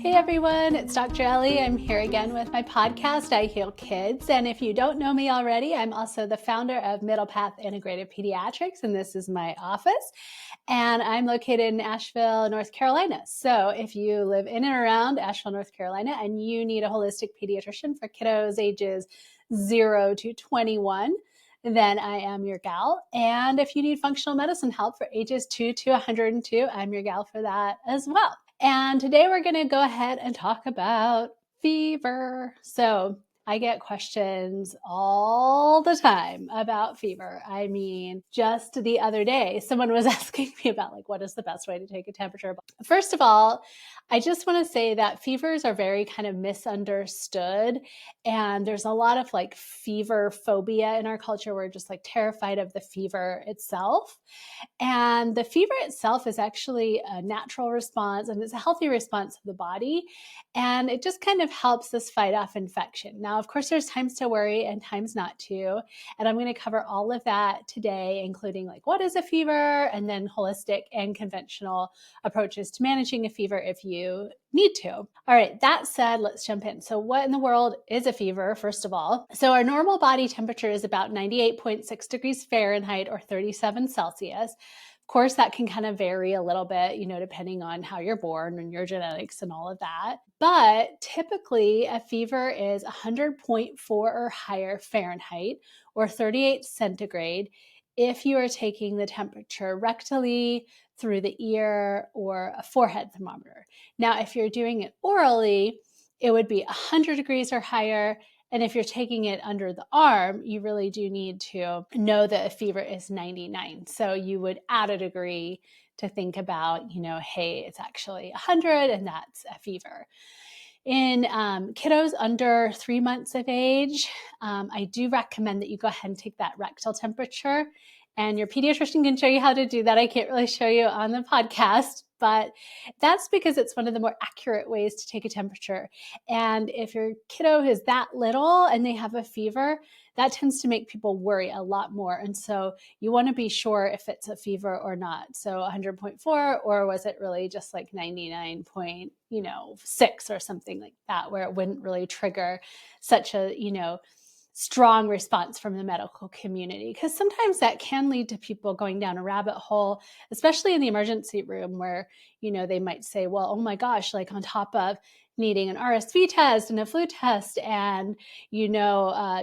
Hey everyone, it's Dr. Ellie. I'm here again with my podcast, I Heal Kids. And if you don't know me already, I'm also the founder of Middle Path Integrative Pediatrics, and this is my office. And I'm located in Asheville, North Carolina. So if you live in and around Asheville, North Carolina, and you need a holistic pediatrician for kiddos ages 0 to 21, then I am your gal. And if you need functional medicine help for ages 2 to 102, I'm your gal for that as well. And today we're going to go ahead and talk about fever. So I get questions all the time about fever. I mean, just the other day, someone was asking me about what is the best way to take a temperature? First of all, I just want to say that fevers are very kind of misunderstood. And there's a lot of fever phobia in our culture. We're just terrified of the fever itself. And the fever itself is actually a natural response, and it's a healthy response of the body. And it just kind of helps us fight off infection. Now, of course, there's times to worry and times not to. And I'm going to cover all of that today, including what is a fever, and then holistic and conventional approaches to managing a fever if you need to. All right, that said, let's jump in. So what in the world is a fever, first of all? So our normal body temperature is about 98.6 degrees Fahrenheit or 37 Celsius. Of course, that can kind of vary a little bit, depending on how you're born and your genetics and all of that. But typically, a fever is 100.4 or higher Fahrenheit or 38 centigrade if you are taking the temperature rectally, through the ear, or a forehead thermometer. Now, if you're doing it orally, it would be 100 degrees or higher. And if you're taking it under the arm, you really do need to know that a fever is 99. So you would add a degree to think about, hey, it's actually 100 and that's a fever. In kiddos under 3 months of age, I do recommend that you go ahead and take that rectal temperature. And your pediatrician can show you how to do that. I can't really show you on the podcast, but that's because it's one of the more accurate ways to take a temperature. And if your kiddo is that little and they have a fever, that tends to make people worry a lot more. And so you want to be sure if it's a fever or not. So 100.4, or was it really just 99.6 or something like that, where it wouldn't really trigger such a, strong response from the medical community, because sometimes that can lead to people going down a rabbit hole, especially in the emergency room where, they might say, well, oh my gosh, on top of needing an RSV test and a flu test and,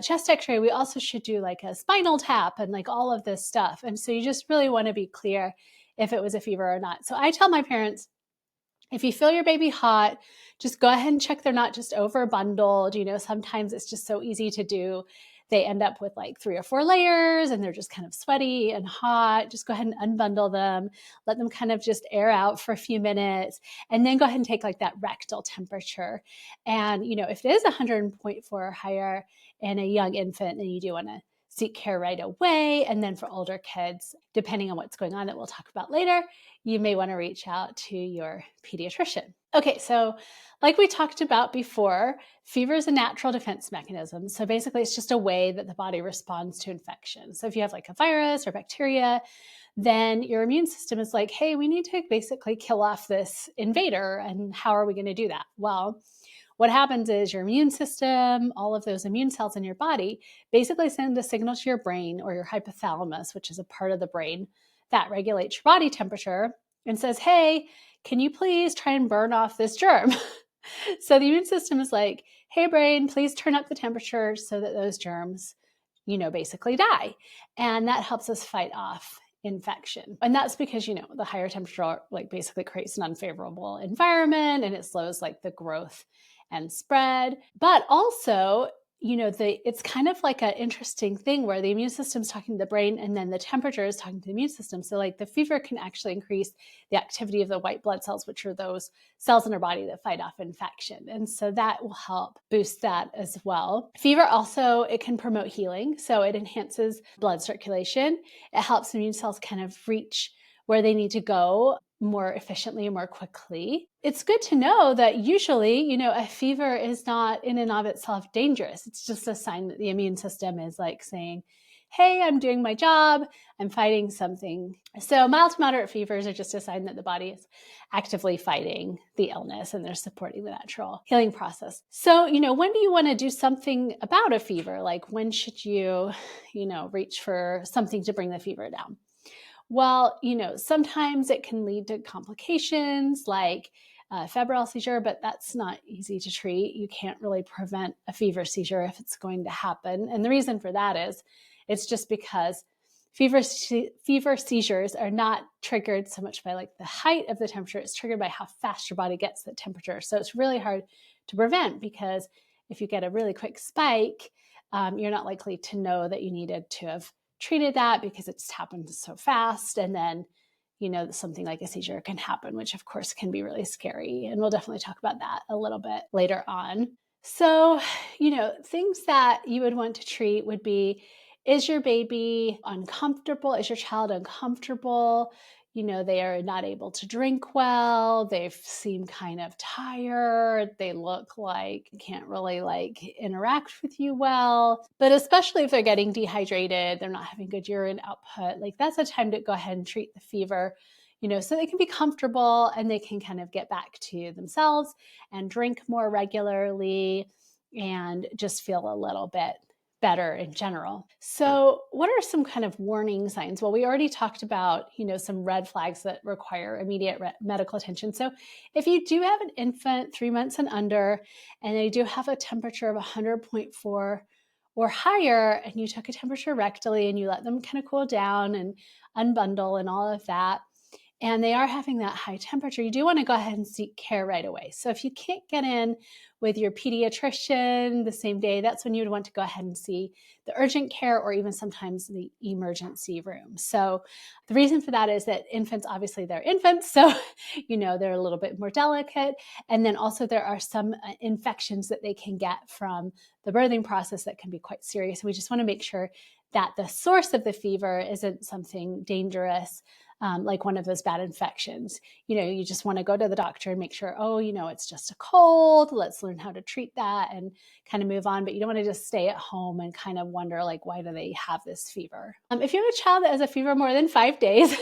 chest x-ray, we also should do a spinal tap and all of this stuff. And so you just really want to be clear if it was a fever or not. So I tell my parents, if you feel your baby hot, just go ahead and check they're not just over bundled. Sometimes it's just so easy to do. They end up with 3 or 4 layers and they're just kind of sweaty and hot. Just go ahead and unbundle them. Let them kind of just air out for a few minutes. And then go ahead and take that rectal temperature. And, if it is 100.4 or higher in a young infant, then you do want to seek care right away. And then for older kids, depending on what's going on that we'll talk about later, you may want to reach out to your pediatrician. Okay, so like we talked about before, fever is a natural defense mechanism. So basically, it's just a way that the body responds to infection. So if you have a virus or bacteria, then your immune system is hey, we need to basically kill off this invader. And how are we going to do that? Well, what happens is your immune system, all of those immune cells in your body, basically send a signal to your brain or your hypothalamus, which is a part of the brain that regulates your body temperature, and says, hey, can you please try and burn off this germ? So the immune system is hey, brain, please turn up the temperature so that those germs, basically die. And that helps us fight off infection. And that's because, the higher temperature basically creates an unfavorable environment and it slows the growth and spread. But also, it's kind of an interesting thing where the immune system is talking to the brain and then the temperature is talking to the immune system. So the fever can actually increase the activity of the white blood cells, which are those cells in our body that fight off infection. And so that will help boost that as well. Fever also, it can promote healing. So it enhances blood circulation. It helps immune cells kind of reach where they need to go more efficiently and more quickly. It's good to know that usually, a fever is not in and of itself dangerous. It's just a sign that the immune system is saying, hey, I'm doing my job, I'm fighting something. So mild to moderate fevers are just a sign that the body is actively fighting the illness and they're supporting the natural healing process. So, when do you want to do something about a fever? Like when should you, reach for something to bring the fever down? Well, sometimes it can lead to complications like febrile seizure, but that's not easy to treat. You can't really prevent a fever seizure if it's going to happen. And the reason for that is it's just because fever seizures are not triggered so much by like the height of the temperature. It's triggered by how fast your body gets the temperature. So it's really hard to prevent because if you get a really quick spike, you're not likely to know that you needed to have treated that because it's happened so fast. And then, something like a seizure can happen, which of course can be really scary. And we'll definitely talk about that a little bit later on. So, things that you would want to treat would be, is your baby uncomfortable? Is your child uncomfortable? They are not able to drink well. They seem kind of tired. They look like can't really like interact with you well. But especially if they're getting dehydrated, they're not having good urine output, like that's a time to go ahead and treat the fever, so they can be comfortable and they can kind of get back to themselves and drink more regularly and just feel a little bit better in general. So, what are some kind of warning signs? Well, we already talked about, some red flags that require immediate medical attention. So, if you do have an infant 3 months and under, and they do have a temperature of 100.4 or higher, and you took a temperature rectally and you let them kind of cool down and unbundle and all of that, and they are having that high temperature, you do want to go ahead and seek care right away. So if you can't get in with your pediatrician the same day, that's when you would want to go ahead and see the urgent care or even sometimes the emergency room. So the reason for that is that infants, obviously they're infants, so they're a little bit more delicate. And then also there are some infections that they can get from the birthing process that can be quite serious. We just want to make sure that the source of the fever isn't something dangerous, like one of those bad infections. You just want to go to the doctor and make sure, it's just a cold. Let's learn how to treat that and kind of move on. But you don't want to just stay at home and kind of wonder, like, why do they have this fever? If you have a child that has a fever more than 5 days,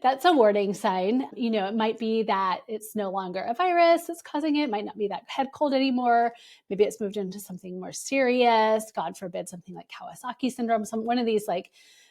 that's a warning sign. It might be that it's no longer a virus that's causing it. It might not be that head cold anymore. Maybe it's moved into something more serious. God forbid, something like Kawasaki syndrome, one of these like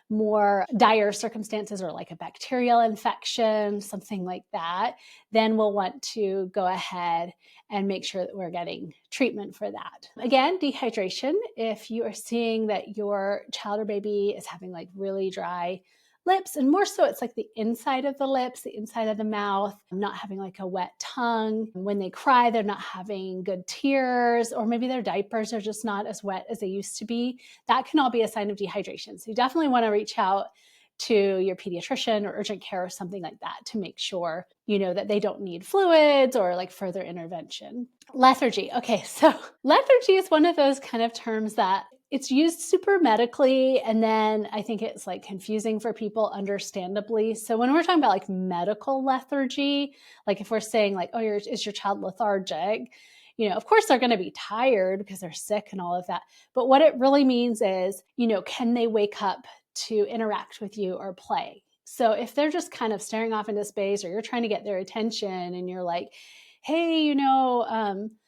more dire circumstances or like a bacterial infection, something like that, then we'll want to go ahead and make sure that we're getting treatment for that. Again, dehydration, if you are seeing that your child or baby is having like really dry lips, and more so it's like the inside of the lips, the inside of the mouth, not having like a wet tongue. When they cry, they're not having good tears, or maybe their diapers are just not as wet as they used to be. That can all be a sign of dehydration. So you definitely want to reach out to your pediatrician or urgent care or something like that to make sure, that they don't need fluids or like further intervention. Lethargy. Okay, so lethargy is one of those kind of terms that it's used super medically, and then I think it's like confusing for people, understandably. So when we're talking about like medical lethargy, like if we're saying like, is your child lethargic? Of course they're going to be tired because they're sick and all of that. But what it really means is, can they wake up to interact with you or play? So if they're just kind of staring off into space, or you're trying to get their attention and you're like, hey,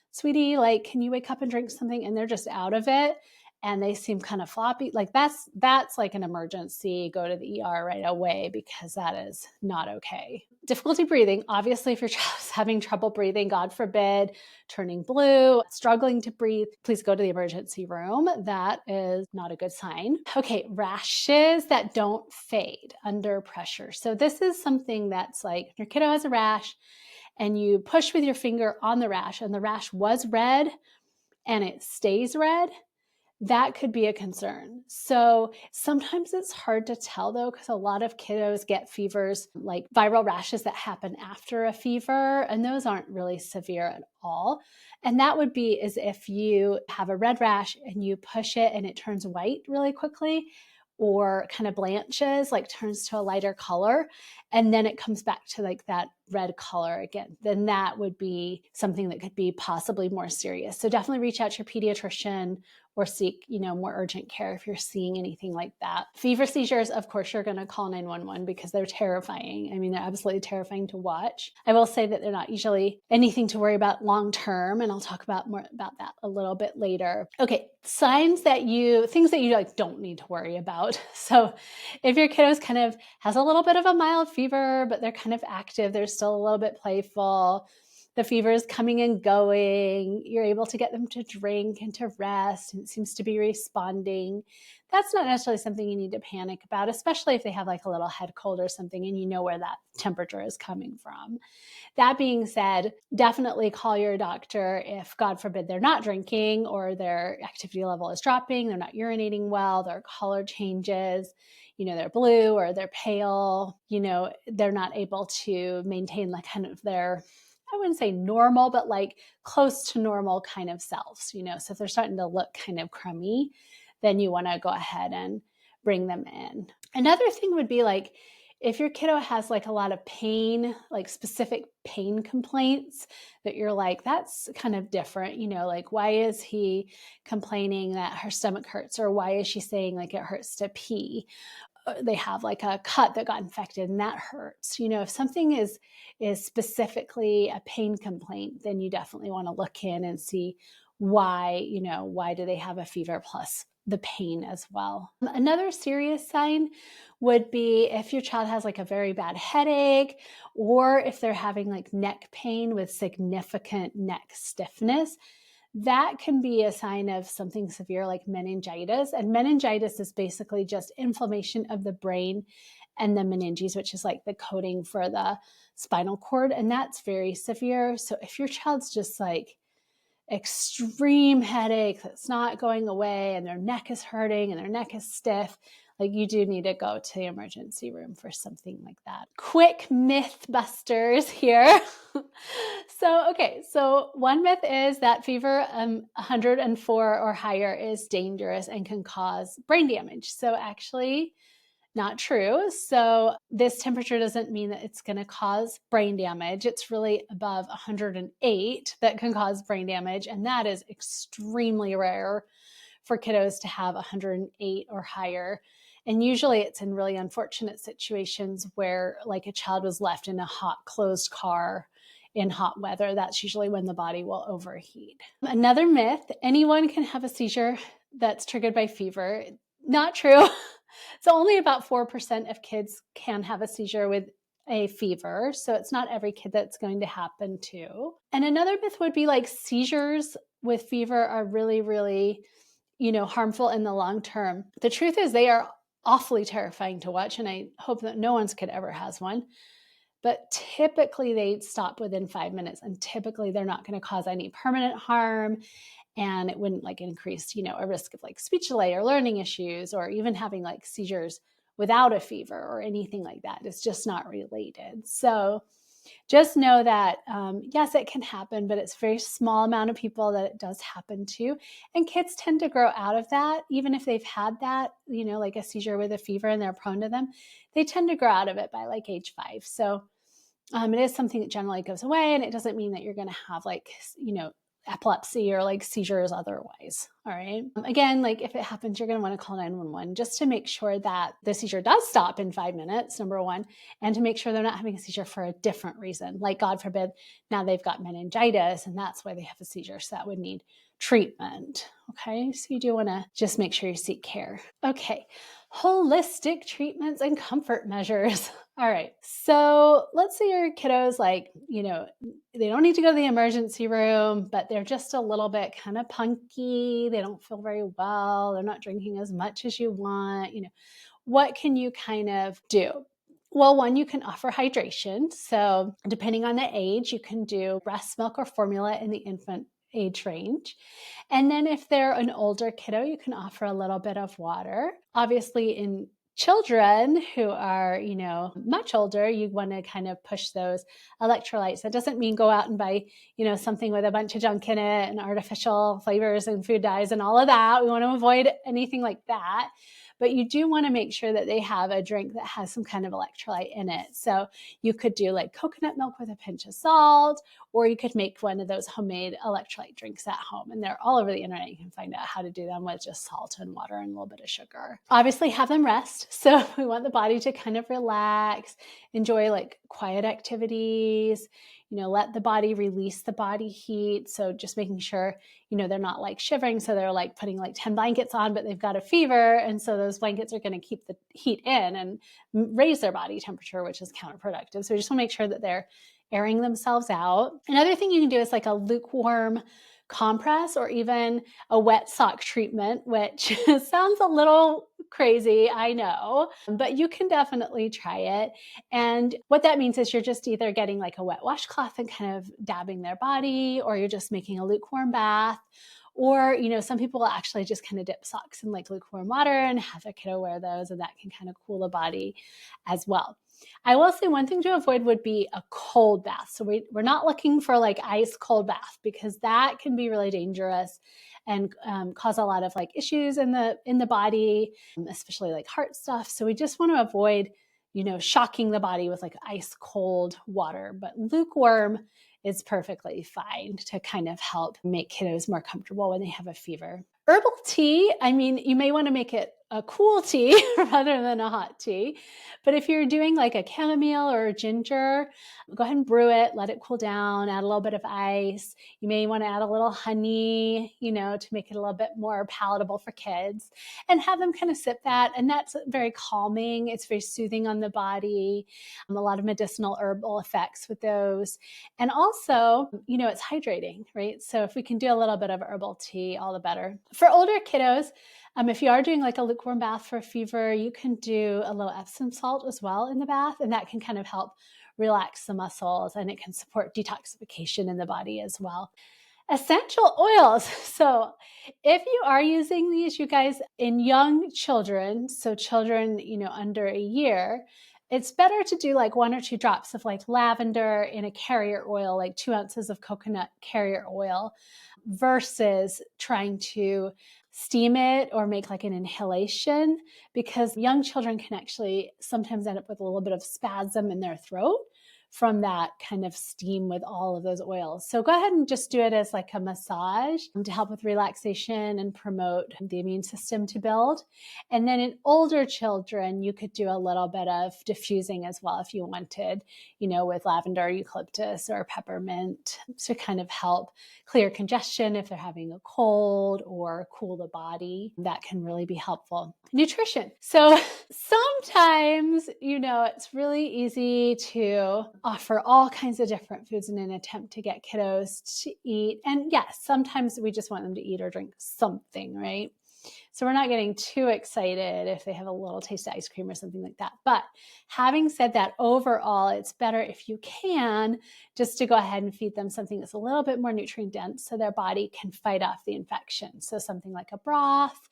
sweetie, like, can you wake up and drink something? And they're just out of it and they seem kind of floppy, like that's like an emergency. Go to the ER right away because that is not okay. Difficulty breathing. Obviously, if your child's having trouble breathing, God forbid, turning blue, struggling to breathe, please go to the emergency room. That is not a good sign. Okay, rashes that don't fade under pressure. So this is something that's like your kiddo has a rash and you push with your finger on the rash and the rash was red and it stays red. That could be a concern. So sometimes it's hard to tell though, because a lot of kiddos get fevers, like viral rashes that happen after a fever, and those aren't really severe at all. And that would be as if you have a red rash and you push it and it turns white really quickly, or kind of blanches, like turns to a lighter color, and then it comes back to like that red color again, then that would be something that could be possibly more serious. So definitely reach out to your pediatrician or seek, more urgent care if you're seeing anything like that. Fever seizures, of course, you're going to call 911 because they're terrifying. I mean, they're absolutely terrifying to watch. I will say that they're not usually anything to worry about long term, and I'll talk about more about that a little bit later. Okay, things that you like don't need to worry about. So if your kiddo's kind of has a little bit of a mild fever, but they're kind of active, they're still a little bit playful, the fever is coming and going, you're able to get them to drink and to rest, and it seems to be responding, that's not necessarily something you need to panic about, especially if they have like a little head cold or something and you know where that temperature is coming from. That being said, definitely call your doctor if, God forbid, they're not drinking or their activity level is dropping, they're not urinating well, their color changes, they're blue or they're pale, they're not able to maintain like kind of their, I wouldn't say normal, but like close to normal kind of selves, so if they're starting to look kind of crummy, then you want to go ahead and bring them in. Another thing would be like, if your kiddo has like a lot of pain, like specific pain complaints that you're like, that's kind of different, like why is he complaining that her stomach hurts? Or why is she saying like it hurts to pee? They have like a cut that got infected and that hurts. If something is specifically a pain complaint, then you definitely want to look in and see why do they have a fever plus the pain as well. Another serious sign would be if your child has like a very bad headache, or if they're having like neck pain with significant neck stiffness. That can be a sign of something severe like meningitis. And meningitis is basically just inflammation of the brain and the meninges, which is like the coating for the spinal cord. And that's very severe. So if your child's just like extreme headache that's not going away and their neck is hurting and their neck is stiff, like you do need to go to the emergency room for something like that. Quick myth busters here. So one myth is that fever 104 or higher is dangerous and can cause brain damage. So actually, not true. So this temperature doesn't mean that it's going to cause brain damage. It's really above 108 that can cause brain damage. And that is extremely rare for kiddos to have 108 or higher. And usually it's in really unfortunate situations where like a child was left in a hot closed car in hot weather. That's usually when the body will overheat. Another myth, anyone can have a seizure that's triggered by fever. Not true. So only about 4% of kids can have a seizure with a fever. So it's not every kid that's going to happen to. And another myth would be like seizures with fever are really, really, harmful in the long term. The truth is they are awfully terrifying to watch. And I hope that no one's kid ever has one. But typically they stop within 5 minutes, and typically they're not going to cause any permanent harm. And it wouldn't like increase, a risk of like speech delay or learning issues, or even having like seizures without a fever or anything like that. It's just not related. So just know that, yes, it can happen, but it's a very small amount of people that it does happen to. And kids tend to grow out of that. Even if they've had that, like a seizure with a fever and they're prone to them, they tend to grow out of it by like age 5. So it is something that generally goes away, and it doesn't mean that you're going to have like, epilepsy or like seizures otherwise. All right. Again, like if it happens, you're going to want to call 911 just to make sure that the seizure does stop in 5 minutes, number one, and to make sure they're not having a seizure for a different reason. Like God forbid, now they've got meningitis and that's why they have a seizure. So that would need treatment. Okay. So you do want to just make sure you seek care. Okay. Holistic treatments and comfort measures. All right. So let's say your kiddos like, they don't need to go to the emergency room, but they're just a little bit kind of punky. They don't feel very well. They're not drinking as much as you want. What can you kind of do? Well, one, you can offer hydration. So depending on the age, you can do breast milk or formula in the infant age range. And then if they're an older kiddo, you can offer a little bit of water. Obviously, in children who are, much older, you want to kind of push those electrolytes. That doesn't mean go out and buy, something with a bunch of junk in it and artificial flavors and food dyes and all of that. We want to avoid anything like that. but you do want to make sure that they have a drink that has some kind of electrolyte in it. So you could do like coconut milk with a pinch of salt, or you could make one of those homemade electrolyte drinks at home. And they're all over the internet. You can find out how to do them with just salt and water and a little bit of sugar. Obviously have them rest. So we want the body to kind of relax, enjoy like quiet activities, let the body release the body heat. So just making sure, they're not like shivering. So they're like putting like 10 blankets on, but they've got a fever. And so those blankets are going to keep the heat in and raise their body temperature, which is counterproductive. So we just want to make sure that they're airing themselves out. Another thing you can do is like a lukewarm compress or even a wet sock treatment, which sounds a little crazy, I know, but you can definitely try it. And what that means is you're just either getting like a wet washcloth and kind of dabbing their body, or you're just making a lukewarm bath. Or, some people will actually just kind of dip socks in like lukewarm water and have their kiddo wear those, and that can kind of cool the body as well. I will say one thing to avoid would be a cold bath. So we're not looking for like ice cold bath, because that can be really dangerous and cause a lot of like issues in the body, especially like heart stuff. So we just want to avoid, shocking the body with like ice cold water, but lukewarm is perfectly fine to kind of help make kiddos more comfortable when they have a fever. Herbal tea, you may want to make it a cool tea rather than a hot tea. But if you're doing like a chamomile or a ginger, go ahead and brew it, let it cool down, add a little bit of ice. You may want to add a little honey, to make it a little bit more palatable for kids, and have them kind of sip that. And that's very calming. It's very soothing on the body. A lot of medicinal herbal effects with those. And also, it's hydrating, right? So if we can do a little bit of herbal tea, all the better. For older kiddos, if you are doing like a lukewarm bath for a fever, you can do a little Epsom salt as well in the bath, and that can kind of help relax the muscles, and it can support detoxification in the body as well. Essential oils. So if you are using these, you guys, in young children, so children, under a year, it's better to do like 1 or 2 drops of like lavender in a carrier oil, like 2 ounces of coconut carrier oil, versus trying to steam it or make like an inhalation, because young children can actually sometimes end up with a little bit of spasm in their throat from that kind of steam with all of those oils. So go ahead and just do it as like a massage to help with relaxation and promote the immune system to build. And then in older children, you could do a little bit of diffusing as well if you wanted, with lavender, eucalyptus, or peppermint to kind of help clear congestion if they're having a cold or cool the body. That can really be helpful. Nutrition. So sometimes, it's really easy to offer all kinds of different foods in an attempt to get kiddos to eat. And yes, sometimes we just want them to eat or drink something, right? So we're not getting too excited if they have a little taste of ice cream or something like that. But having said that, overall, it's better if you can just to go ahead and feed them something that's a little bit more nutrient dense so their body can fight off the infection. So something like a broth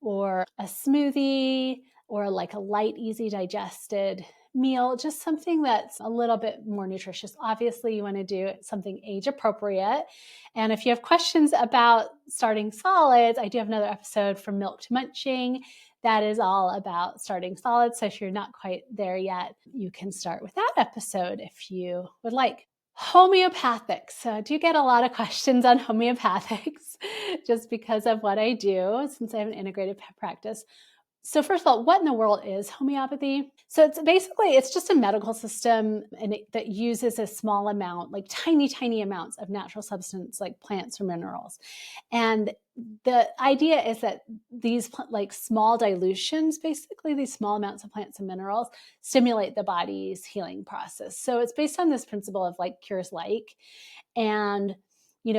or a smoothie or like a light, easy digested meal, just something that's a little bit more nutritious. Obviously, you want to do something age appropriate. And if you have questions about starting solids, I do have another episode from Milk to Munching that is all about starting solids. So if you're not quite there yet, you can start with that episode if you would like. Homeopathics. So I do get a lot of questions on homeopathics just because of what I do, since I have an integrated practice. So first of all, what in the world is homeopathy? So it's just a medical system that uses a small amount, like tiny, tiny amounts of natural substance like plants or minerals. And the idea is that these like small dilutions, basically these small amounts of plants and minerals, stimulate the body's healing process. So it's based on this principle of like cures like. And,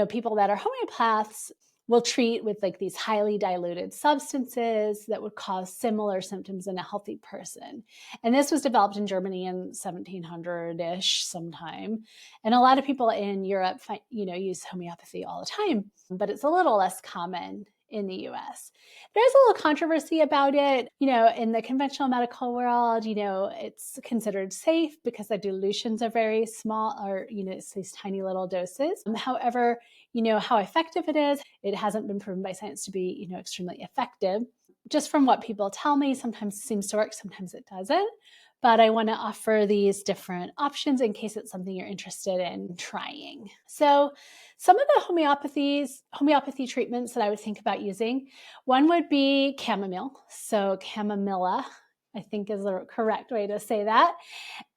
people that are homeopaths will treat with like these highly diluted substances that would cause similar symptoms in a healthy person. And this was developed in Germany in 1700-ish sometime. And a lot of people in Europe, use homeopathy all the time, but it's a little less common in the US. There's a little controversy about it. In the conventional medical world, it's considered safe because the dilutions are very small, or, it's these tiny little doses. However, how effective it is, it hasn't been proven by science to be, extremely effective. just from what people tell me, sometimes it seems to work, sometimes it doesn't. But I want to offer these different options in case it's something you're interested in trying. So some of the homeopathy treatments that I would think about using, one would be chamomile. So chamomilla, I think is the correct way to say that.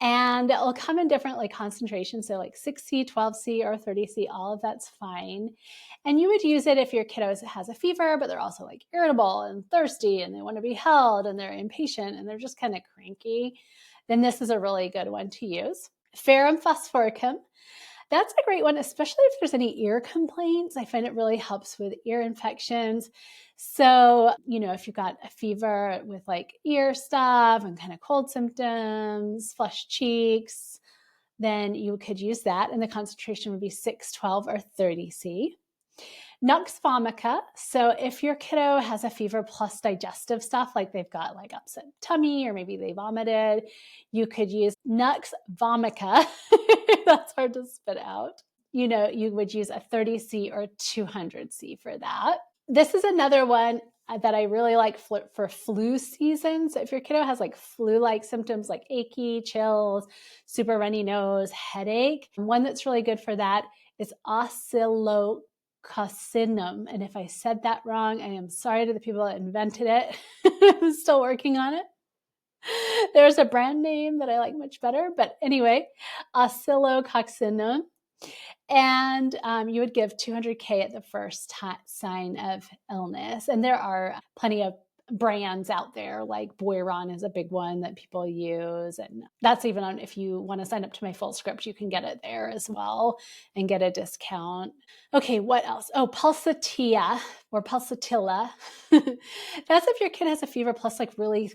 And it'll come in different like concentrations. So like 6C, 12C, or 30C, all of that's fine. And you would use it if your kiddo has a fever, but they're also like irritable and thirsty and they want to be held and they're impatient and they're just kind of cranky. Then this is a really good one to use. Ferrum phosphoricum. That's a great one, especially if there's any ear complaints. I find it really helps with ear infections. So, if you've got a fever with like ear stuff and kind of cold symptoms, flushed cheeks, then you could use that. And the concentration would be 6, 12, or 30C. Nux vomica. So if your kiddo has a fever plus digestive stuff, like they've got like upset tummy or maybe they vomited, you could use Nux vomica. That's hard to spit out. You would use a 30C or 200C for that. This is another one that I really like for flu season. So if your kiddo has like flu-like symptoms like achy, chills, super runny nose, headache, one that's really good for that is oscillococcinum. And if I said that wrong, I am sorry to the people that invented it. I'm still working on it. There's a brand name that I like much better. But anyway, oscillococcinum. And you would give 200K at the first sign of illness. And there are plenty of brands out there, like Boiron is a big one that people use. And that's even on, if you want to sign up to my full script, you can get it there as well and get a discount. Okay, what else? Oh, pulsatilla or pulsatilla. That's if your kid has a fever plus like really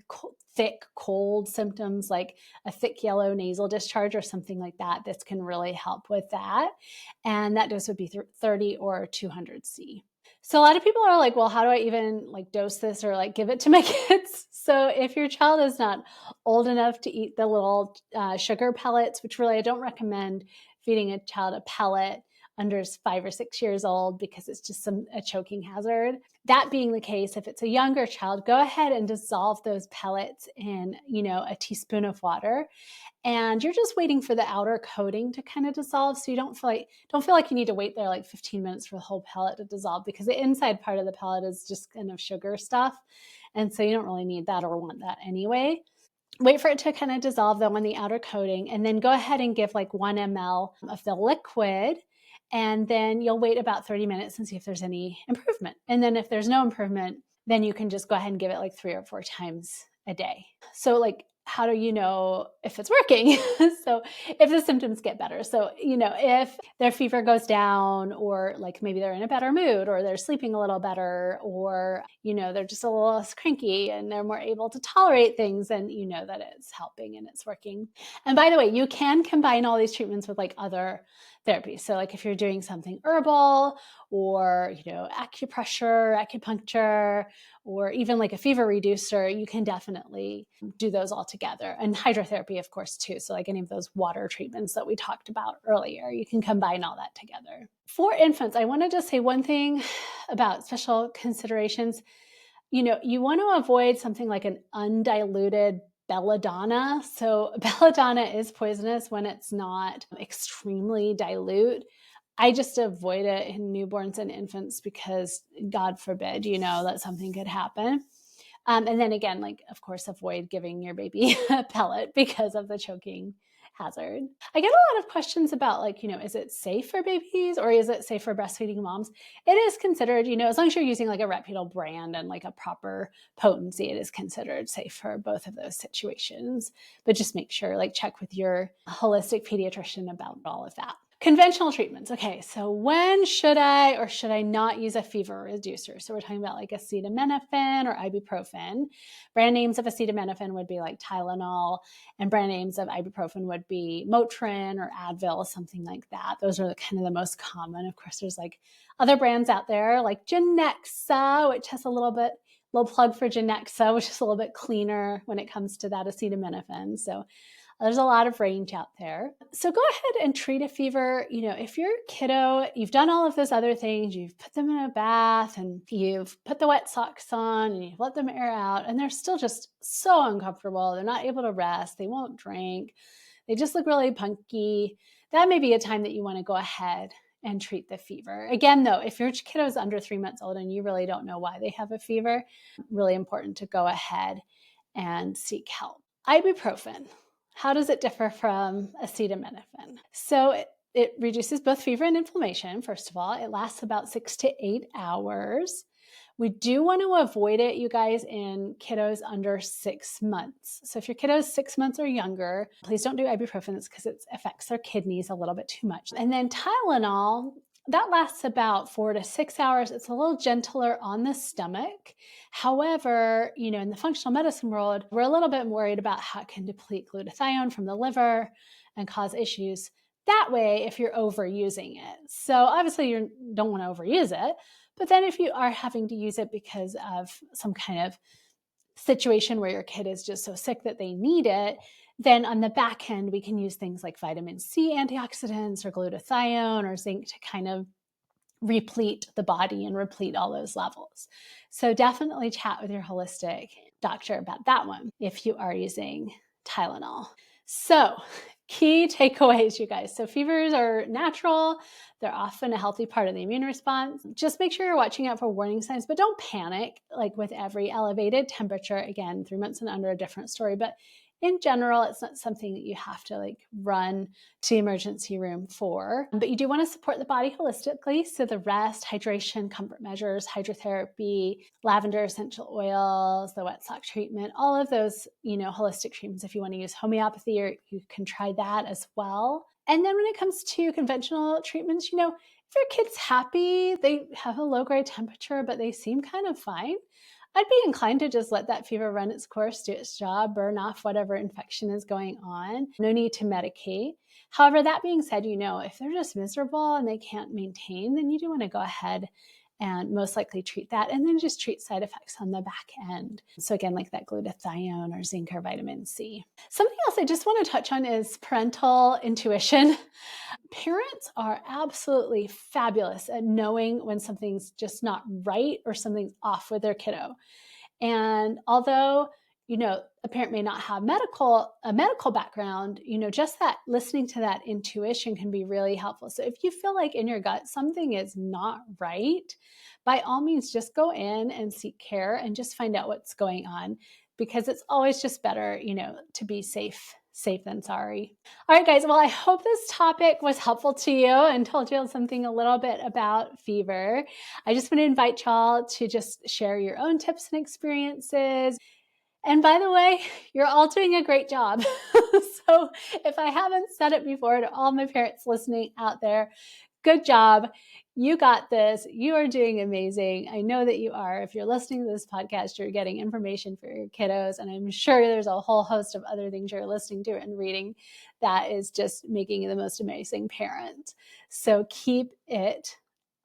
thick cold symptoms, like a thick yellow nasal discharge or something like that. This can really help with that. And that dose would be 30 or 200C. So a lot of people are like, well, how do I even like dose this or like give it to my kids? So if your child is not old enough to eat the little sugar pellets, which really I don't recommend feeding a child a pellet under 5 or 6 years old because it's just a choking hazard. That being the case, if it's a younger child, go ahead and dissolve those pellets in, a teaspoon of water. And you're just waiting for the outer coating to kind of dissolve. So you don't feel like you need to wait there like 15 minutes for the whole pellet to dissolve because the inside part of the pellet is just kind of sugar stuff. And so you don't really need that or want that anyway. Wait for it to kind of dissolve though on the outer coating and then go ahead and give like 1 ml of the liquid. And then you'll wait about 30 minutes and see if there's any improvement. And then if there's no improvement, then you can just go ahead and give it like 3 or 4 times a day. So like, how do you know if it's working? So if the symptoms get better. So, if their fever goes down or like maybe they're in a better mood or they're sleeping a little better or, they're just a little less cranky and they're more able to tolerate things, and you know that it's helping and it's working. And by the way, you can combine all these treatments with like other therapies. So like if you're doing something herbal or, acupressure, acupuncture, or even like a fever reducer, you can definitely do those all together. And hydrotherapy, of course, too. So like any of those water treatments that we talked about earlier, you can combine all that together. For infants, I want to just say one thing about special considerations. You want to avoid something like an undiluted belladonna. So belladonna is poisonous when it's not extremely dilute. I just avoid it in newborns and infants because God forbid, that something could happen. And then again, like, of course, avoid giving your baby a pellet because of the choking hazard. I get a lot of questions about like, is it safe for babies or is it safe for breastfeeding moms? It is considered, as long as you're using like a reputable brand and like a proper potency, it is considered safe for both of those situations. But just make sure, like check with your holistic pediatrician about all of that. Conventional treatments. Okay, so when should I or should I not use a fever reducer? So we're talking about like acetaminophen or ibuprofen. Brand names of acetaminophen would be like Tylenol, and brand names of ibuprofen would be Motrin or Advil, something like that. Those are kind of the most common. Of course, there's like other brands out there like Genexa, which has a little plug for Genexa, which is a little bit cleaner when it comes to that acetaminophen. So There's a lot of range out there. So go ahead and treat a fever. If your kiddo, you've done all of those other things, you've put them in a bath and you've put the wet socks on and you've let them air out and they're still just so uncomfortable. They're not able to rest. They won't drink. They just look really punky. That may be a time that you want to go ahead and treat the fever. Again, though, if your kiddo is under 3 months old and you really don't know why they have a fever, really important to go ahead and seek help. Ibuprofen. How does it differ from acetaminophen? So it reduces both fever and inflammation, first of all. It lasts about 6 to 8 hours. We do want to avoid it, you guys, in kiddos under 6 months. So if your kiddo is 6 months or younger, please don't do ibuprofen. It's because it affects their kidneys a little bit too much. And then Tylenol, that lasts about 4 to 6 hours. It's a little gentler on the stomach. However, in the functional medicine world, we're a little bit worried about how it can deplete glutathione from the liver and cause issues that way if you're overusing it. So obviously you don't want to overuse it. But then if you are having to use it because of some kind of situation where your kid is just so sick that they need it, then on the back end, we can use things like vitamin C antioxidants or glutathione or zinc to kind of replete the body and replete all those levels. So definitely chat with your holistic doctor about that one if you are using Tylenol. So key takeaways, you guys. So fevers are natural. They're often a healthy part of the immune response. Just make sure you're watching out for warning signs, but don't panic. Like with every elevated temperature, again, 3 months and under, a different story. But in general, it's not something that you have to run to the emergency room for. But you do want to support the body holistically. So the rest, hydration, comfort measures, hydrotherapy, lavender essential oils, the wet sock treatment, all of those, holistic treatments. If you want to use homeopathy, or you can try that as well. And then when it comes to conventional treatments, if your kid's happy, they have a low-grade temperature, but they seem kind of fine, I'd be inclined to just let that fever run its course, do its job, burn off whatever infection is going on. No need to medicate. However, that being said, if they're just miserable and they can't maintain, then you do want to go ahead and most likely treat that and then just treat side effects on the back end. So again, like that glutathione or zinc or vitamin C. Something else I just want to touch on is parental intuition. Parents are absolutely fabulous at knowing when something's just not right or something's off with their kiddo. And although, a parent may not have a medical background, just that listening to that intuition can be really helpful. So if you feel like in your gut something is not right, by all means, just go in and seek care and just find out what's going on, because it's always just better, to be safe than sorry. All right, guys. Well, I hope this topic was helpful to you and told you something a little bit about fever. I just want to invite y'all to just share your own tips and experiences. And by the way, you're all doing a great job. So if I haven't said it before to all my parents listening out there, good job. You got this. You are doing amazing. I know that you are. If you're listening to this podcast, you're getting information for your kiddos. And I'm sure there's a whole host of other things you're listening to and reading that is just making you the most amazing parent. So keep it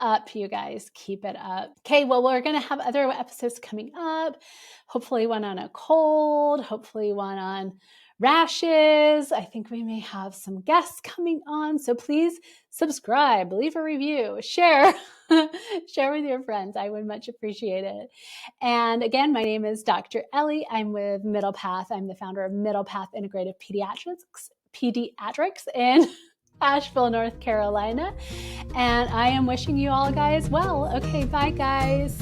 up, you guys. Keep it up. Okay, well, we're going to have other episodes coming up. Hopefully one on a cold, hopefully one on rashes. I think we may have some guests coming on. So please subscribe, leave a review, share, share with your friends. I would much appreciate it. And again, my name is Dr. Ellie. I'm with Middle Path. I'm the founder of Middle Path Integrative Pediatrics in Asheville, North Carolina. And I am wishing you all guys well. Okay, bye guys.